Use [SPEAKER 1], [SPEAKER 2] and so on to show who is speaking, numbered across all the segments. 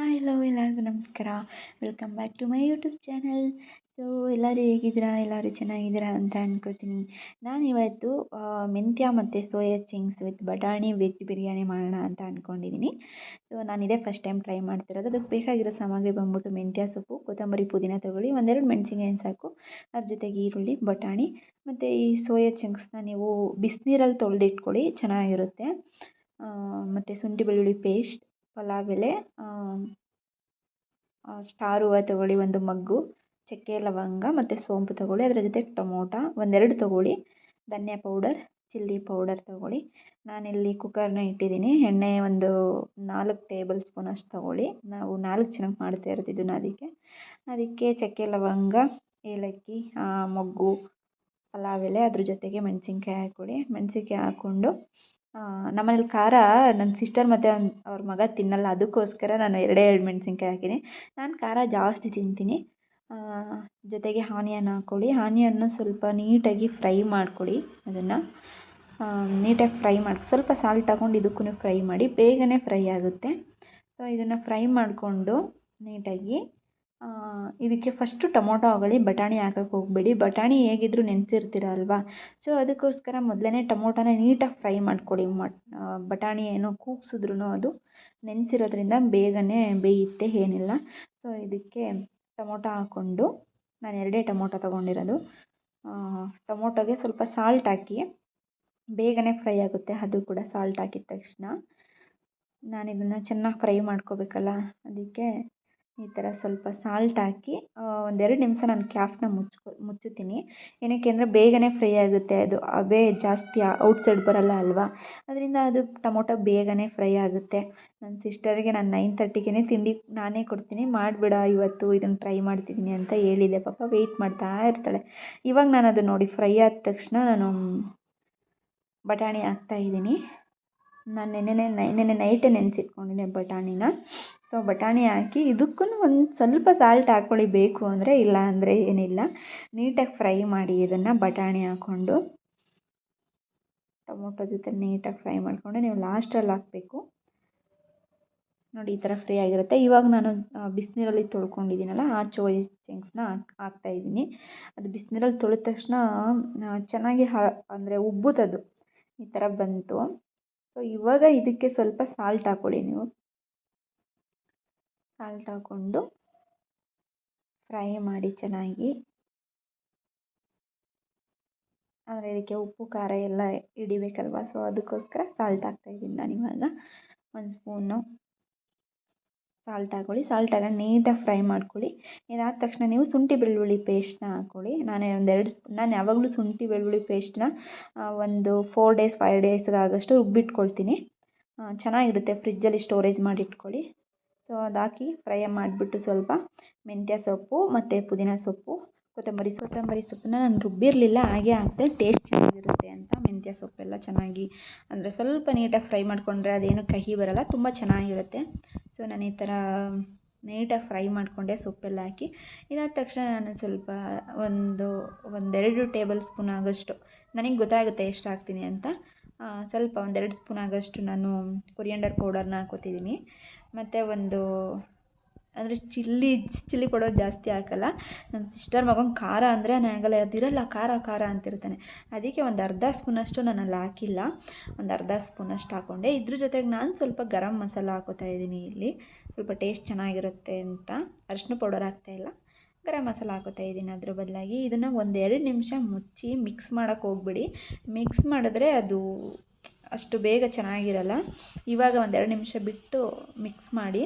[SPEAKER 1] Hi hello ಎಲ್ಲರಿಗೂ ನಮಸ್ಕಾರ. Welcome back to my YouTube channel. So ಎಲ್ಲರೂ ಹೇಗಿದ್ದೀರಾ? ಎಲ್ಲರೂ ಚೆನ್ನಾಗಿದ್ದೀರಾ ಅಂತ ಅಂದ್ಕೋತೀನಿ. ನಾನಿವತ್ತು ಮೆಂತ್ಯ ಮತ್ತು ಸೋಯಾ ಚಿಂಗ್ಸ್ ವಿತ್ ಬಟಾಣಿ ವೆಜ್ ಬಿರಿಯಾನಿ ಮಾಡೋಣ ಅಂತ ಅಂದ್ಕೊಂಡಿದ್ದೀನಿ. ಸೊ ನಾನಿದೇ ಫಸ್ಟ್ ಟೈಮ್ ಟ್ರೈ ಮಾಡ್ತಿರೋದು. ಅದಕ್ಕೆ ಬೇಕಾಗಿರೋ ಸಾಮಗ್ರಿ ಬಂದ್ಬಿಟ್ಟು ಮೆಂತ್ಯ ಸೊಪ್ಪು, ಕೊತ್ತಂಬರಿ, ಪುದೀನ ತೊಗೊಳ್ಳಿ, ಒಂದೆರಡು ಮೆಣಸಿನ್ಕಾಯಿ ಸಾಕು. ಅದ್ರ ಜೊತೆಗೆ ಈರುಳ್ಳಿ, ಬಟಾಣಿ ಮತ್ತು ಈ ಸೋಯಾ ಚಿಂಗ್ಸ್ನ ನೀವು ಬಿಸಿನೀರಲ್ಲಿ ತೊಳೆದಿಟ್ಕೊಳ್ಳಿ, ಚೆನ್ನಾಗಿರುತ್ತೆ. ಮತ್ತು ಶುಂಠಿ ಬೆಳ್ಳುಳ್ಳಿ ಪೇಸ್ಟ್, ಪಲಾವ್ ಎಲೆ, ಸ್ಟಾರ್ ಹೂವು ತೊಗೊಳ್ಳಿ ಒಂದು ಮಗ್ಗು, ಚಕ್ಕೆ ಲವಂಗ ಮತ್ತು ಸೋಂಪು ತೊಗೊಳ್ಳಿ. ಅದರ ಜೊತೆಗೆ ಟೊಮೊಟ ಒಂದೆರಡು ತೊಗೊಳ್ಳಿ, ಧನಿಯಾ ಪೌಡರ್, ಚಿಲ್ಲಿ ಪೌಡರ್ ತೊಗೊಳ್ಳಿ. ನಾನಿಲ್ಲಿ ಕುಕ್ಕರ್ನ ಇಟ್ಟಿದ್ದೀನಿ. ಎಣ್ಣೆ ಒಂದು 4 ಟೇಬಲ್ ಸ್ಪೂನ್ ಅಷ್ಟು ತೊಗೊಳ್ಳಿ. ನಾವು 4 ಜನಕ್ಕೆ ಮಾಡ್ತಾ ಇರೋದು ಇದನ್ನು. ಅದಕ್ಕೆ ಚಕ್ಕೆ ಲವಂಗ, ಏಲಕ್ಕಿ, ಮೊಗ್ಗು, ಪಲಾವ್ ಎಲೆ, ಅದ್ರ ಜೊತೆಗೆ ಮೆಣಸಿನ್ಕಾಯಿ ಹಾಕ್ಕೊಳ್ಳಿ. ಮೆಣಸಿನ್ಕಾಯಿ ಹಾಕ್ಕೊಂಡು ನಮ್ಮನೇಲಿ ಖಾರ ನನ್ನ ಸಿಸ್ಟರ್ ಮತ್ತು ಅವ್ರ ಮಗ ತಿನ್ನಲ್ಲ, ಅದಕ್ಕೋಸ್ಕರ ನಾನು ಎರಡೇ ಮೆಣಸಿನ್ಕಾಯಿ ಹಾಕಿದ್ದೀನಿ. ನಾನು ಖಾರ ಜಾಸ್ತಿ ತಿಂತೀನಿ. ಜೊತೆಗೆ ಆನಿಯನ್ ಹಾಕ್ಕೊಳ್ಳಿ. ಆನಿಯನ್ನು ಸ್ವಲ್ಪ ನೀಟಾಗಿ ಫ್ರೈ ಮಾಡ್ಕೊಳ್ಳಿ. ಅದನ್ನು ನೀಟಾಗಿ ಫ್ರೈ ಮಾಡಿ ಸ್ವಲ್ಪ ಸಾಲ್ಟ್ ಹಾಕ್ಕೊಂಡು ಇದಕ್ಕೂ ಫ್ರೈ ಮಾಡಿ, ಬೇಗನೆ ಫ್ರೈ ಆಗುತ್ತೆ. ಸೊ ಇದನ್ನು ಫ್ರೈ ಮಾಡಿಕೊಂಡು ನೀಟಾಗಿ ಇದಕ್ಕೆ ಫಸ್ಟು ಟೊಮೊಟೊ ಹಾಕೊಳ್ಳಿ. ಬಟಾಣಿ ಹಾಕೋಕ್ಕೆ ಹೋಗಬೇಡಿ, ಬಟಾಣಿ ಹೇಗಿದ್ದರೂ ನೆನೆಸಿರ್ತೀರ ಅಲ್ವಾ. ಸೊ ಅದಕ್ಕೋಸ್ಕರ ಮೊದಲೇ ಟೊಮೊಟೊನ ನೀಟಾಗಿ ಫ್ರೈ ಮಾಡ್ಕೊಳ್ಳಿ. ಬಟಾಣಿ ಏನು ಕೂಗ್ಸಿದ್ರೂ ಅದು ನೆನೆಸಿರೋದ್ರಿಂದ ಬೇಗನೆ ಬೇಯುತ್ತೆ, ಏನಿಲ್ಲ. ಸೊ ಇದಕ್ಕೆ ಟೊಮೊಟೊ ಹಾಕ್ಕೊಂಡು, ನಾನು ಎರಡೇ ಟೊಮೊಟೊ ತೊಗೊಂಡಿರೋದು. ಟೊಮೊಟೊಗೆ ಸ್ವಲ್ಪ ಸಾಲ್ಟ್ ಹಾಕಿ, ಬೇಗನೆ ಫ್ರೈ ಆಗುತ್ತೆ ಅದು ಕೂಡ. ಸಾಲ್ಟ್ ಹಾಕಿದ ತಕ್ಷಣ ನಾನು ಇದನ್ನು ಚೆನ್ನಾಗಿ ಫ್ರೈ ಮಾಡ್ಕೋಬೇಕಲ್ಲ, ಅದಕ್ಕೆ ಈ ಥರ ಸ್ವಲ್ಪ ಸಾಲ್ಟ್ ಹಾಕಿ ಒಂದೆರಡು ನಿಮಿಷ ನಾನು ಕ್ಯಾಪ್ನ ಮುಚ್ಚುತ್ತೀನಿ. ಏನಕ್ಕೆ ಅಂದರೆ ಬೇಗನೆ ಫ್ರೈ ಆಗುತ್ತೆ, ಅದು ಅವೇ ಜಾಸ್ತಿ ಔಟ್ಸೈಡ್ ಬರಲ್ಲ ಅಲ್ವಾ, ಅದರಿಂದ ಅದು ಟೊಮೊಟೊ ಬೇಗನೆ ಫ್ರೈ ಆಗುತ್ತೆ. ನನ್ನ ಸಿಸ್ಟರ್ಗೆ ನಾನು 9:30ಗೆ ತಿಂಡಿ ನಾನೇ ಕೊಡ್ತೀನಿ, ಮಾಡಿಬಿಡ ಇವತ್ತು ಇದನ್ನು ಟ್ರೈ ಮಾಡ್ತಿದ್ದೀನಿ ಅಂತ ಹೇಳಿದೆ. ಪಾಪ ವೆಯ್ಟ್ ಮಾಡ್ತಾ ಇರ್ತಾಳೆ. ಇವಾಗ ನಾನು ಅದು ನೋಡಿ ಫ್ರೈ ಆದ ತಕ್ಷಣ ನಾನು ಬಟಾಣಿ ಹಾಕ್ತಾಯಿದ್ದೀನಿ. ನಾನು ನೆನ್ನೆ ನೈಟೇ ನೆನೆಸಿಟ್ಕೊಂಡಿದ್ದೆ ಬಟಾಣಿನ. ಸೊ ಬಟಾಣಿ ಹಾಕಿ ಇದಕ್ಕೂ ಒಂದು ಸ್ವಲ್ಪ ಸಾಲ್ಟ್ ಹಾಕ್ಕೊಳ್ಳಿ ಬೇಕು ಅಂದರೆ, ಇಲ್ಲ ಅಂದರೆ ಏನಿಲ್ಲ. ನೀಟಾಗಿ ಫ್ರೈ ಮಾಡಿ ಇದನ್ನು ಬಟಾಣಿ ಹಾಕ್ಕೊಂಡು, ಟೊಮೊಟೊ ಜೊತೆ ನೀಟಾಗಿ ಫ್ರೈ ಮಾಡಿಕೊಂಡು ನೀವು ಲಾಸ್ಟಲ್ಲಿ ಹಾಕಬೇಕು. ನೋಡಿ ಈ ಥರ ಫ್ರೈ ಆಗಿರುತ್ತೆ. ಇವಾಗ ನಾನು ಬಿಸಿನೀರಲ್ಲಿ ತೊಳ್ಕೊಂಡಿದ್ದೀನಲ್ಲ, ಆ ಸೋಯಾ ಚಿಂಗ್ಸ್ನ ಹಾಕ್ತಾಯಿದ್ದೀನಿ. ಅದು ಬಿಸಿನೀರಲ್ಲಿ ತೊಳೆದ ತಕ್ಷಣ ಚೆನ್ನಾಗಿ ಅಂದರೆ ಉಬ್ಬುತ್ತದು, ಈ ಥರ ಬಂತು. ಸೊ ಇವಾಗ ಇದಕ್ಕೆ ಸ್ವಲ್ಪ ಸಾಲ್ಟ್ ಹಾಕ್ಕೊಳ್ಳಿ. ನೀವು ಸಾಲ್ಟ್ ಹಾಕ್ಕೊಂಡು ಫ್ರೈ ಮಾಡಿ ಚೆನ್ನಾಗಿ. ಅಂದರೆ ಇದಕ್ಕೆ ಉಪ್ಪು ಖಾರ ಎಲ್ಲ ಹಿಡಿಬೇಕಲ್ವ, ಸೊ ಅದಕ್ಕೋಸ್ಕರ ಸಾಲ್ಟ್ ಹಾಕ್ತಾಯಿದ್ದೀನಿ ನಾನು. ಇವಾಗ ಒಂದು ಸ್ಪೂನು ಸಾಲ್ಟ್ ಹಾಕ್ಕೊಳ್ಳಿ. ಸಾಲ್ಟ್ ಹಾಕಿ ನೀಟಾಗಿ ಫ್ರೈ ಮಾಡ್ಕೊಳ್ಳಿ. ಇದಾದ ತಕ್ಷಣ ನೀವು ಶುಂಠಿ ಬೆಳ್ಳುಳ್ಳಿ ಪೇಸ್ಟ್ನ ಹಾಕ್ಕೊಳ್ಳಿ. ನಾನು ಯಾವಾಗಲೂ ಶುಂಠಿ ಬೆಳ್ಳುಳ್ಳಿ ಪೇಸ್ಟ್ನ ಒಂದು 4 ಡೇಸ್ 5 ಡೇಸ್ಗಾಗೋಷ್ಟು ರುಬ್ಬಿಟ್ಕೊಳ್ತೀನಿ. ಚೆನ್ನಾಗಿರುತ್ತೆ, ಫ್ರಿಜ್ಜಲ್ಲಿ ಸ್ಟೋರೇಜ್ ಮಾಡಿ ಇಟ್ಕೊಳ್ಳಿ. ಸೊ ಅದಾಕಿ ಫ್ರೈ ಮಾಡಿಬಿಟ್ಟು ಸ್ವಲ್ಪ ಮೆಂತ್ಯ ಸೊಪ್ಪು ಮತ್ತು ಪುದೀನ ಸೊಪ್ಪು, ಕೊತ್ತಂಬರಿ ಸೊಪ್ಪನ್ನ ನಾನು ರುಬ್ಬಿರಲಿಲ್ಲ, ಹಾಗೆ ಹಾಕ್ತೆ, ಟೇಸ್ಟ್ ಚೆನ್ನಾಗಿರುತ್ತೆ ಅಂತ. ಮೆಂತ್ಯ ಸೊಪ್ಪೆಲ್ಲ ಚೆನ್ನಾಗಿ ಅಂದರೆ ಸ್ವಲ್ಪ ನೀಟಾಗಿ ಫ್ರೈ ಮಾಡಿಕೊಂಡ್ರೆ ಅದೇನು ಕಹಿ ಬರಲ್ಲ, ತುಂಬ ಚೆನ್ನಾಗಿರುತ್ತೆ. ಸೊ ನಾನು ಈ ಥರ ನೀಟಾಗಿ ಫ್ರೈ ಮಾಡಿಕೊಂಡೆ ಸೊಪ್ಪೆಲ್ಲ ಹಾಕಿ. ಇದಾದ ತಕ್ಷಣ ನಾನು ಸ್ವಲ್ಪ ಒಂದೆರಡು ಟೇಬಲ್ ಸ್ಪೂನ್ ಆಗೋಷ್ಟು, ನನಗೆ ಗೊತ್ತಾಗುತ್ತೆ ಎಷ್ಟು ಹಾಕ್ತೀನಿ ಅಂತ, ಸ್ವಲ್ಪ ಒಂದೆರಡು ಸ್ಪೂನ್ ಆಗೋಷ್ಟು ನಾನು ಕೊರಿಯಾಂಡರ್ ಪೌಡರ್ನ ಹಾಕ್ಕೋತಿದ್ದೀನಿ. ಮತ್ತು ಅಂದರೆ ಚಿಲ್ಲಿ ಪೌಡರ್ ಜಾಸ್ತಿ ಹಾಕಲ್ಲ. ನನ್ನ ಸಿಸ್ಟರ್ ಮಗಂಗೆ ಖಾರ ಅಂದರೆ ಆಗಲ್ಲ, ಅದಿರಲ್ಲ ಖಾರ ಅಂತಿರ್ತಾನೆ. ಅದಕ್ಕೆ ಒಂದು ಅರ್ಧ ಸ್ಪೂನಷ್ಟು ನಾನು ಅಲ್ಲಿ ಹಾಕಿಲ್ಲ, ಒಂದು ಅರ್ಧ ಸ್ಪೂನಷ್ಟು ಹಾಕ್ಕೊಂಡೆ. ಇದ್ರ ಜೊತೆಗೆ ನಾನು ಸ್ವಲ್ಪ ಗರಂ ಮಸಾಲ ಹಾಕೋತಾ ಇದ್ದೀನಿ ಇಲ್ಲಿ, ಸ್ವಲ್ಪ ಟೇಸ್ಟ್ ಚೆನ್ನಾಗಿರುತ್ತೆ ಅಂತ. ಅರಿಶಿನ ಪೌಡರ್ ಹಾಕ್ತಾಯಿಲ್ಲ, ಗರಂ ಮಸಾಲ ಹಾಕೋತಾ ಇದ್ದೀನಿ ಅದ್ರ ಬದಲಾಗಿ. ಇದನ್ನು 1-2 ನಿಮಿಷ ಮುಚ್ಚಿ ಮಿಕ್ಸ್ ಮಾಡೋಕ್ಕೆ ಹೋಗ್ಬಿಡಿ. ಮಿಕ್ಸ್ ಮಾಡಿದ್ರೆ ಅದು ಅಷ್ಟು ಬೇಗ ಚೆನ್ನಾಗಿರಲ್ಲ. ಇವಾಗ 1-2 ನಿಮಿಷ ಬಿಟ್ಟು ಮಿಕ್ಸ್ ಮಾಡಿ,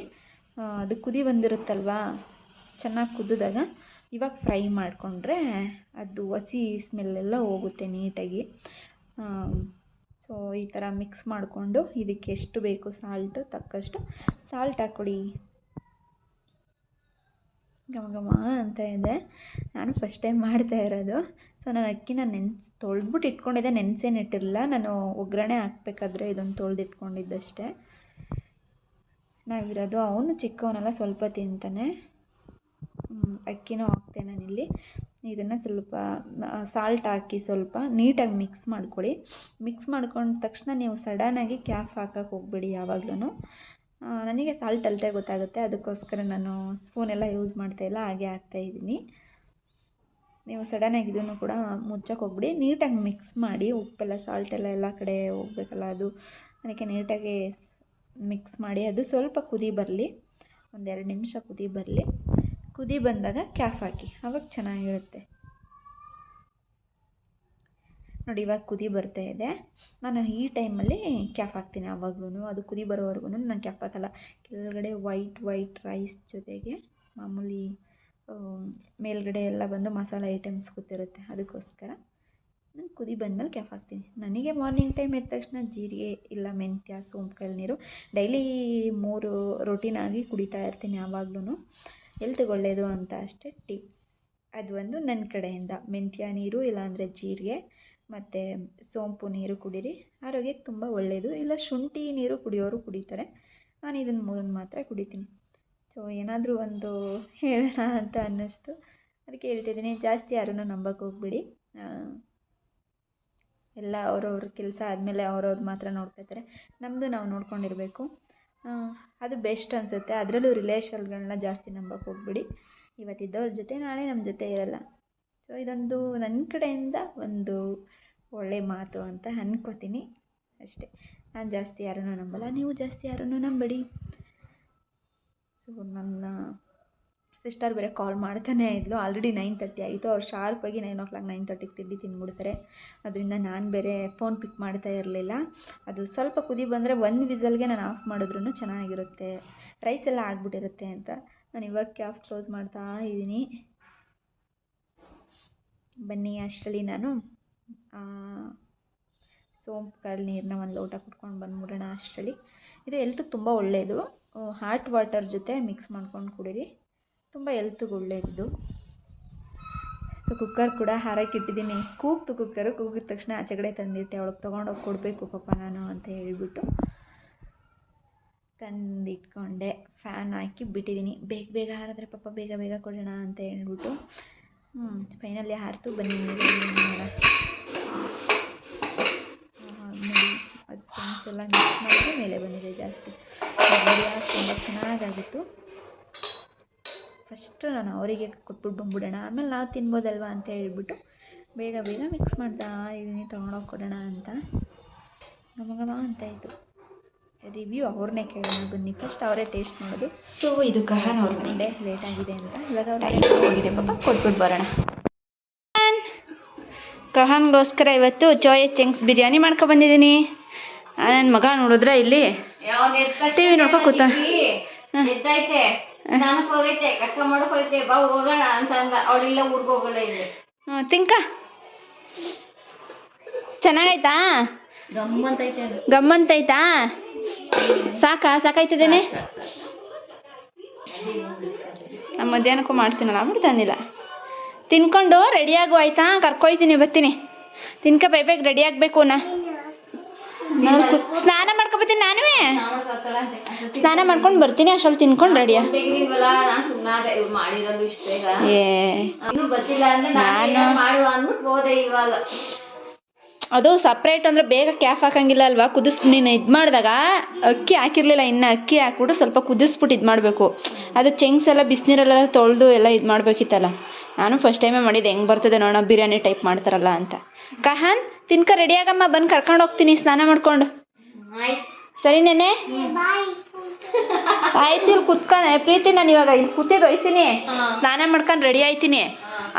[SPEAKER 1] ಅದು ಕುದಿ ಬಂದಿರುತ್ತಲ್ವಾ, ಚೆನ್ನಾಗಿ ಕುದಿದಾಗ ಇವಾಗ ಫ್ರೈ ಮಾಡಿಕೊಂಡ್ರೆ ಅದು ಹಸಿ ಸ್ಮೆಲ್ಲೆಲ್ಲ ಹೋಗುತ್ತೆ ನೀಟಾಗಿ. ಸೊ ಈ ಥರ ಮಿಕ್ಸ್ ಮಾಡಿಕೊಂಡು ಇದಕ್ಕೆ ಎಷ್ಟು ಬೇಕು ಸಾಲ್ಟು ತಕ್ಕಷ್ಟು ಸಾಲ್ಟ್ ಹಾಕ್ಕೊಡಿ. ಘಮ ಅಂತ ಇದೆ. ನಾನು ಫಸ್ಟ್ ಟೈಮ್ ಮಾಡ್ತಾ ಇರೋದು. ಸೊ ನಾನು ಅಕ್ಕಿನ ತೊಳೆದ್ಬಿಟ್ಟು ಇಟ್ಕೊಂಡಿದ್ದೆ, ನೆನೆಸೇನು ಇಟ್ಟಿರಲಿಲ್ಲ. ನಾನು ಒಗ್ಗರಣೆ ಹಾಕ್ಬೇಕಾದ್ರೆ ಇದನ್ನು ತೊಳೆದಿಟ್ಕೊಂಡಿದ್ದಷ್ಟೇ. ನಾವಿರೋದು ಅವನು ಚಿಕ್ಕವನೆಲ್ಲ ಸ್ವಲ್ಪ ತಿಂತಾನೆ. ಅಕ್ಕಿನೂ ಹಾಕ್ತೆ ನಾನಿಲ್ಲಿ. ಇದನ್ನು ಸ್ವಲ್ಪ ಸಾಲ್ಟ್ ಹಾಕಿ ಸ್ವಲ್ಪ ನೀಟಾಗಿ ಮಿಕ್ಸ್ ಮಾಡ್ಕೊಳ್ಳಿ. ಮಿಕ್ಸ್ ಮಾಡ್ಕೊಂಡ ತಕ್ಷಣ ನೀವು ಸಡನ್ನಾಗಿ ಕ್ಯಾಪ್ ಹಾಕೋಕ್ಕೆ ಹೋಗಬೇಡಿ ಯಾವಾಗಲೂ. ನನಗೆ ಸಾಲ್ಟ್ ಅಳತೆ ಗೊತ್ತಾಗುತ್ತೆ, ಅದಕ್ಕೋಸ್ಕರ ನಾನು ಸ್ಪೂನೆಲ್ಲ ಯೂಸ್ ಮಾಡ್ತಾಯಿಲ್ಲ, ಹಾಗೆ ಹಾಕ್ತಾಯಿದ್ದೀನಿ. ನೀವು ಸಡನ್ನಾಗಿ ಇದನ್ನು ಕೂಡ ಮುಚ್ಚಕ್ಕೆ ಹೋಗ್ಬಿಡಿ, ನೀಟಾಗಿ ಮಿಕ್ಸ್ ಮಾಡಿ. ಉಪ್ಪೆಲ್ಲ ಸಾಲ್ಟೆಲ್ಲ ಎಲ್ಲ ಕಡೆ ಹೋಗ್ಬೇಕಲ್ಲ, ಅದು ಅದಕ್ಕೆ ನೀಟಾಗಿ ಮಿಕ್ಸ್ ಮಾಡಿ. ಅದು ಸ್ವಲ್ಪ ಕುದಿ ಬರಲಿ, 1-2 ನಿಮಿಷ ಕುದಿ ಬರಲಿ. ಕುದಿ ಬಂದಾಗ ಕ್ಯಾಫ್ ಹಾಕಿ, ಆವಾಗ ಚೆನ್ನಾಗಿರುತ್ತೆ. ನೋಡಿ ಇವಾಗ ಕುದಿ ಬರ್ತಾ ಇದೆ. ನಾನು ಈ ಟೈಮಲ್ಲಿ ಕ್ಯಾಫ್ ಹಾಕ್ತೀನಿ ಯಾವಾಗ್ಲೂ. ಅದು ಕುದಿ ಬರೋವರೆಗೂ ನಾನು ಕ್ಯಾಫ್ ಹಾಕಲ್ಲ. ಕೆಳಗಡೆ ವೈಟ್ ರೈಸ್ ಜೊತೆಗೆ ಮಾಮೂಲಿ ಮೇಲ್ಗಡೆ ಎಲ್ಲ ಬಂದು ಮಸಾಲೆ ಐಟಮ್ಸ್ ಗೊತ್ತಿರುತ್ತೆ, ಅದಕ್ಕೋಸ್ಕರ ನಾನು ಕುದಿ ಬಂದಮೇಲೆ ಕ್ಯಾಫ್ ಹಾಕ್ತೀನಿ. ನನಗೆ ಮಾರ್ನಿಂಗ್ ಟೈಮ್ ಎದ್ದ ತಕ್ಷಣ ಜೀರಿಗೆ ಇಲ್ಲ ಮೆಂತ್ಯ ಸೋಂಪು ನೀರು ಡೈಲಿ 3 ರೊಟೀನಾಗಿ ಕುಡಿತಾ ಇರ್ತೀನಿ ಯಾವಾಗ್ಲೂ. ಹೆಲ್ತ್ಗೆ ಒಳ್ಳೆಯದು ಅಂತ ಅಷ್ಟೇ ಟಿಪ್ಸ್. ಅದು ಒಂದು ನನ್ನ ಕಡೆಯಿಂದ. ಮೆಂತ್ಯ ನೀರು ಇಲ್ಲಾಂದರೆ ಜೀರಿಗೆ ಮತ್ತು ಸೋಂಪು ನೀರು ಕುಡೀರಿ, ಆರೋಗ್ಯಕ್ಕೆ ತುಂಬ ಒಳ್ಳೆಯದು. ಇಲ್ಲ ಶುಂಠಿ ನೀರು ಕುಡಿಯೋರು ಕುಡಿತಾರೆ, ನಾನು ಇದನ್ನು 3 ಮಾತ್ರ ಕುಡಿತೀನಿ. ಸೊ ಏನಾದರೂ ಒಂದು ಹೇಳೋಣ ಅಂತ ಅನ್ನಿಸ್ತು, ಅದಕ್ಕೆ ಹೇಳ್ತಿದ್ದೀನಿ. ಜಾಸ್ತಿ ಯಾರನ್ನು ನಂಬಕ್ಕೆ ಹೋಗ್ಬಿಡಿ. ಎಲ್ಲ ಅವ್ರವ್ರ ಕೆಲಸ ಆದಮೇಲೆ ಅವ್ರವ್ರು ಮಾತ್ರ ನೋಡ್ಕೊತಾರೆ. ನಮ್ಮದು ನಾವು ನೋಡ್ಕೊಂಡಿರಬೇಕು, ಅದು ಬೆಸ್ಟ್ ಅನಿಸುತ್ತೆ. ಅದರಲ್ಲೂ ರಿಲೇಷನ್ಗಳನ್ನ ಜಾಸ್ತಿ ನಂಬಕ್ಕೆ ಹೋಗ್ಬಿಡಿ. ಇವತ್ತಿದ್ದವ್ರ ಜೊತೆ ನಾಳೆ ನಮ್ಮ ಜೊತೆ ಇರಲ್ಲ. ಸೊ ಇದೊಂದು ನನ್ನ ಕಡೆಯಿಂದ ಒಂದು ಒಳ್ಳೆಯ ಮಾತು ಅಂತ ಅಂದ್ಕೋತೀನಿ ಅಷ್ಟೇ. ನಾನು ಜಾಸ್ತಿ ಯಾರನ್ನೂ ನಂಬಲ್ಲ, ನೀವು ಜಾಸ್ತಿ ಯಾರನ್ನೂ ನಂಬಡಿ. ಸೊ ನನ್ನ ಸಿಸ್ಟರ್ ಬೇರೆ ಕಾಲ್ ಮಾಡ್ತಾನೇ ಇದ್ಲು. ಆಲ್ರೆಡಿ 9:30 ಆಯಿತು. ಅವ್ರು ಶಾರ್ಪಾಗಿ 9 o'clock 9:30ಗೆ ತಿಂಡಿ ತಿಂದ್ಬಿಡ್ತಾರೆ. ಅದರಿಂದ ನಾನು ಬೇರೆ ಫೋನ್ ಪಿಕ್ ಮಾಡ್ತಾ ಇರಲಿಲ್ಲ. ಅದು ಸ್ವಲ್ಪ ಕುದಿ ಬಂದರೆ 1 ವಿಸಲ್ಗೆ ನಾನು ಆಫ್ ಮಾಡಿದ್ರೂ ಚೆನ್ನಾಗಿರುತ್ತೆ, ರೈಸ್ ಎಲ್ಲ ಆಗಿಬಿಟ್ಟಿರುತ್ತೆ ಅಂತ ನಾನು ಇವಾಗ ಕ್ಯಾಫ್ ಕ್ಲೋಸ್ ಮಾಡ್ತಾ ಇದ್ದೀನಿ. ಬನ್ನಿ, ಅಷ್ಟರಲ್ಲಿ ನಾನು ಸೋಂಪು ನೀರನ್ನ 1 ಲೋಟ ಕುಟ್ಕೊಂಡು ಬಂದ್ಬಿಡೋಣ. ಅಷ್ಟರಲ್ಲಿ ಇದು ಹೆಲ್ತ್ಗೆ ತುಂಬ ಒಳ್ಳೆಯದು. ಹಾಟ್ ವಾಟರ್ ಜೊತೆ ಮಿಕ್ಸ್ ಮಾಡ್ಕೊಂಡು ಕುಡೀರಿ, ತುಂಬ ಹೆಲ್ತ್ಗೆ ಒಳ್ಳೆಯದು. ಸೊ ಕುಕ್ಕರ್ ಕೂಡ ಹಾರಕ್ಕೆ ಇಟ್ಟಿದ್ದೀನಿ. ಕೂಗ್ತು ಕುಕ್ಕರು, ಕೂಗಿದ ತಕ್ಷಣ ಆಚೆಗಡೆ ತಂದಿಟ್ಟೆ. ಅವಳಿಗೆ ತೊಗೊಂಡೋಗಿ ಕೊಡಬೇಕು ಪಾಪ ನಾನು ಅಂತ ಹೇಳ್ಬಿಟ್ಟು ತಂದಿಟ್ಕೊಂಡೆ. ಫ್ಯಾನ್ ಹಾಕಿ ಬಿಟ್ಟಿದ್ದೀನಿ. ಬೇಗ ಹಾರಿದ್ರೆ ಪಾಪ ಬೇಗ ಕೊಡೋಣ ಅಂತ ಹೇಳ್ಬಿಟ್ಟು ಫೈನಲಿ ಹಾರಿತು. ಬನ್ನಿ ನೋಡಿ, ಅದು ಚಮ್ಸ್ ಎಲ್ಲ ಮಿಕ್ಸ್ ಮಾಡಿದ್ರೆ ಮೇಲೆ ಬಂದಿದೆ ಜಾಸ್ತಿ. ತುಂಬ ಚೆನ್ನಾಗಾಗಿತ್ತು. ಫಸ್ಟು ನಾನು ಅವರಿಗೆ ಕೊಟ್ಬಿಟ್ಟು ಬಂದ್ಬಿಡೋಣ, ಆಮೇಲೆ ನಾವು ತಿನ್ಬೋದಲ್ವ ಅಂತ ಹೇಳ್ಬಿಟ್ಟು ಬೇಗ ಮಿಕ್ಸ್ ಮಾಡ್ತಾ ಇದೀನಿ, ತೊಗೊಂಡೋಗಿ ಕೊಡೋಣ ಅಂತ. ಘಮ ಅಂತ ಇತ್ತು. ರಿವ್ಯೂ ಅವ್ರನ್ನೇ ಕೇಳೋಣ ಬನ್ನಿ. ಫಸ್ಟ್ ಅವರೇ ಟೇಸ್ಟ್ ಮಾಡೋದು. ಸೊ ಇದು ಕಹಾನ್ ಅವ್ರ ಮಂಡೆ ಲೇಟ್ ಆಗಿದೆ ಅಂತ ಇವಾಗ ಅವ್ರು ಹೋಗಿದೆ ಪಾಪ, ಕೊಟ್ಬಿಟ್ಟು ಬರೋಣ. ಕಹಾನ್ಗೋಸ್ಕರ ಇವತ್ತು ಚೋಯಸ್ ಚಂಕ್ಸ್ ಬಿರಿಯಾನಿ ಮಾಡ್ಕೊಬಂದಿದ್ದೀನಿ. ನನ್ನ ಮಗ ನೋಡಿದ್ರೆ ಇಲ್ಲಿ ಟಿವಿ ನೋಡ್ಕೊ ಕೂತ. ತಿಂಕ ಚೆನ್ನಾಗೈತಾ? ಗಮ್ಮಂತೈತಾ? ಸಾಕಾಯ್ತದೇನೆ. ನಮ್ಮ ಮಧ್ಯಾಹ್ನಕ್ಕೂ ಮಾಡ್ತೀನಲ್ಲ, ತಂದಿಲ್ಲ. ತಿನ್ಕೊಂಡು ರೆಡಿಯಾಗು ಆಯ್ತಾ? ಕರ್ಕೊಯ್ತೀನಿ, ಬರ್ತೀನಿ. ತಿನ್ಕ ಬೇಗ ರೆಡಿ ಆಗಬೇಕು. ಸ್ನಾನ ಮಾಡ್ಕೊಬತ್ತೀನಿ. ನಾನುವೇ ಸ್ನಾನ ಮಾಡ್ಕೊಂಡು ಬರ್ತೀನಿ. ಅಷ್ಟೊಲ್ಲಿ ತಿನ್ಕೊಂಡು ರೆಡಿಯಾ. ಅದು ಸಪ್ರೇಟ್ ಅಂದರೆ ಬೇಗ ಕ್ಯಾಫ್ ಹಾಕಂಗಿಲ್ಲ ಅಲ್ವಾ? ನೀನು ಇದು ಮಾಡಿದಾಗ ಅಕ್ಕಿ ಹಾಕಿರಲಿಲ್ಲ, ಇನ್ನು ಅಕ್ಕಿ ಹಾಕ್ಬಿಟ್ಟು ಸ್ವಲ್ಪ ಕುದಿಸ್ಬಿಟ್ಟು ಇದು ಮಾಡಬೇಕು. ಅದು ಚೆಂಗ್ಸ್ ಎಲ್ಲ ಬಿಸಿನೀರಲ್ಲೆಲ್ಲ ತೊಳೆದು ಎಲ್ಲ ಇದು ಮಾಡಬೇಕಿತ್ತಲ್ಲ. ನಾನು ಫಸ್ಟ್ ಟೈಮೇ ಮಾಡಿದ್ದೆ, ಹೆಂಗೆ ಬರ್ತದೆ ನೋಡೋಣ, ಬಿರಿಯಾನಿ ಟೈಪ್ ಮಾಡ್ತಾರಲ್ಲ ಅಂತ. ಕಹಾನ್ ತಿನ್ಕ ರೆಡಿಯಾಗಮ್ಮ, ಬಂದು ಕರ್ಕೊಂಡು ಹೋಗ್ತೀನಿ ಸ್ನಾನ ಮಾಡ್ಕೊಂಡು. ಸರಿ ನೆನೆ, ಆಯ್ತು. ಇಲ್ಲಿ ಕುತ್ಕೊಂಡು ಪ್ರೀತಿ, ನಾನು ಇವಾಗ ಇಲ್ಲಿ ಕೂತಿದ್ದು ಹೋಯ್ತೀನಿ, ಸ್ನಾನ ಮಾಡ್ಕೊಂಡು ರೆಡಿ ಆಯ್ತೀನಿ.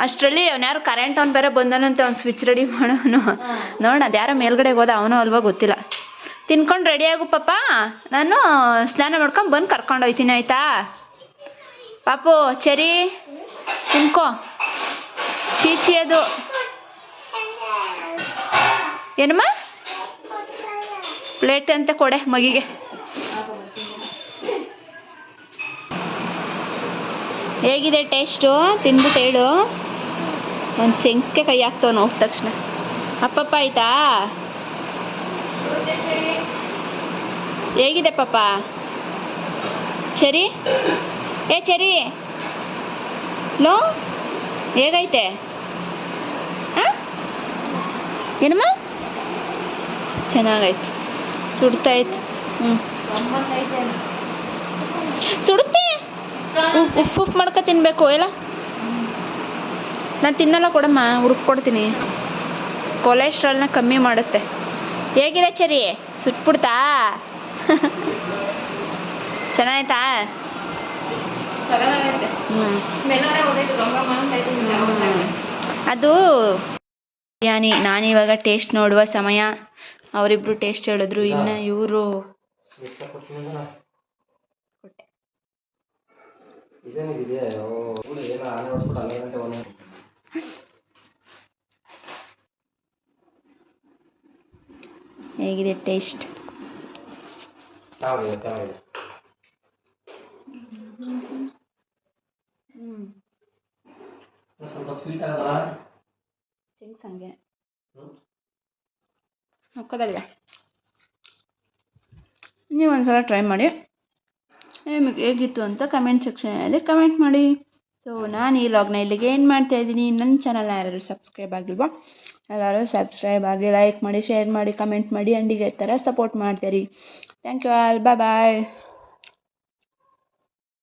[SPEAKER 1] ಅಷ್ಟರಲ್ಲಿ ಯಾರು ಕರೆಂಟ್ ಅವ್ನು ಬೇರೆ ಬಂದನಂತೆ, ಅವ್ನು ಸ್ವಿಚ್ ರೆಡಿ ಮಾಡೋನು. ನೋಡೋಣ, ಅದು ಯಾರೋ ಮೇಲ್ಗಡೆಗೆ ಹೋದ, ಅವನೋ ಅಲ್ವಾ ಗೊತ್ತಿಲ್ಲ. ತಿನ್ಕೊಂಡು ರೆಡಿಯಾಗು ಪಾಪ, ನಾನು ಸ್ನಾನ ಮಾಡ್ಕೊಂಡು ಬಂದು ಕರ್ಕೊಂಡು ಹೋಯ್ತೀನಿ, ಆಯಿತಾ? ಪಾಪು ಚೆರಿ ತಿನ್ಕೋ. ಚೀಚಿ ಅದು ಏನಮ್ಮ ಪ್ಲೇಟ್ ಅಂತ ಕೊಡೆ ಮಗಿಗೆ. ಹೇಗಿದೆ ಟೇಸ್ಟು? ತಿಂದ್ಬಿಟ್ಟು ಹೇಳು. ಒಂದು ಚೆಂಗ್ಸ್ಗೆ ಕೈ ಹಾಕ್ತವನು ಹೋದ ತಕ್ಷಣ. ಅಪ್ಪಪ್ಪ ಆಯ್ತಾ? ಹೇಗಿದೆ ಪಾಪ? ಚೆರಿ ಚೆರಿ ಲೋ, ಹೇಗೈತೆ? ಏನಮ್ಮ? ಚೆನ್ನಾಗೈತೆ, ಸುಡ್ತಾಯ್ತು. ಸುಡುತ್ತೆ. ಉಪ್ಪು ಮಾಡ್ಕೊ ತಿನ್ನಬೇಕು ಎಲ್ಲ. ನಾನು ತಿನ್ನಲ್ಲ ಕೊಡಮ್ಮ, ಹುರ್ಕೊಡ್ತೀನಿ. ಕೊಲೆಸ್ಟ್ರಾಲ್ನ ಕಮ್ಮಿ ಮಾಡುತ್ತೆ. ಹೇಗಿದೆ ಚರಿ? ಸುಟ್ಬಿಡ್ತಾ? ಚೆನ್ನಾಯ್ತಾ? ಅದು ಬಿರಿಯಾನಿ. ನಾನಿವಾಗ ಟೇಸ್ಟ್ ನೋಡುವ ಸಮಯ. ಅವರಿಬ್ರು ಟೇಸ್ಟ್ ಹೇಳಿದ್ರು, ಇನ್ನು ಇವರು ಹೇಗಿದೆ ಟೇಸ್ಟ್?
[SPEAKER 2] ಸ್ವಲ್ಪ ಸ್ವೀಟ್ ಆಗಲ್ಲ,
[SPEAKER 1] ಚಿಂಗ್ಸ್ ಹಂಗೆ ಹೊಕ್ಕದಲ್ಲ. ನೀವು ಒಂದ್ಸಲ ಟ್ರೈ ಮಾಡಿ, ನಿಮಗೆ ಹೇಗಿತ್ತು ಅಂತ ಕಮೆಂಟ್ ಸೆಕ್ಷನಲ್ಲಿ ಕಮೆಂಟ್ ಮಾಡಿ. ಸೊ ನಾನು ಈ ಲಾಗ್ನ ಇಲ್ಲಿಗೆ ಏನು ಮಾಡ್ತಾಯಿದ್ದೀನಿ. ನನ್ನ ಚಾನಲ್ನ ಯಾರು ಸಬ್ಸ್ಕ್ರೈಬ್ ಆಗಿಲ್ವಾ, ಎಲ್ಲರೂ ಸಬ್ಸ್ಕ್ರೈಬ್ ಆಗಿ, ಲೈಕ್ ಮಾಡಿ, ಶೇರ್ ಮಾಡಿ, ಕಮೆಂಟ್ ಮಾಡಿ, ಅಂಡ್ ಇದೇ ಥರ ಸಪೋರ್ಟ್ ಮಾಡ್ತೀರಿ. Thank you all. ಬಾಯ್.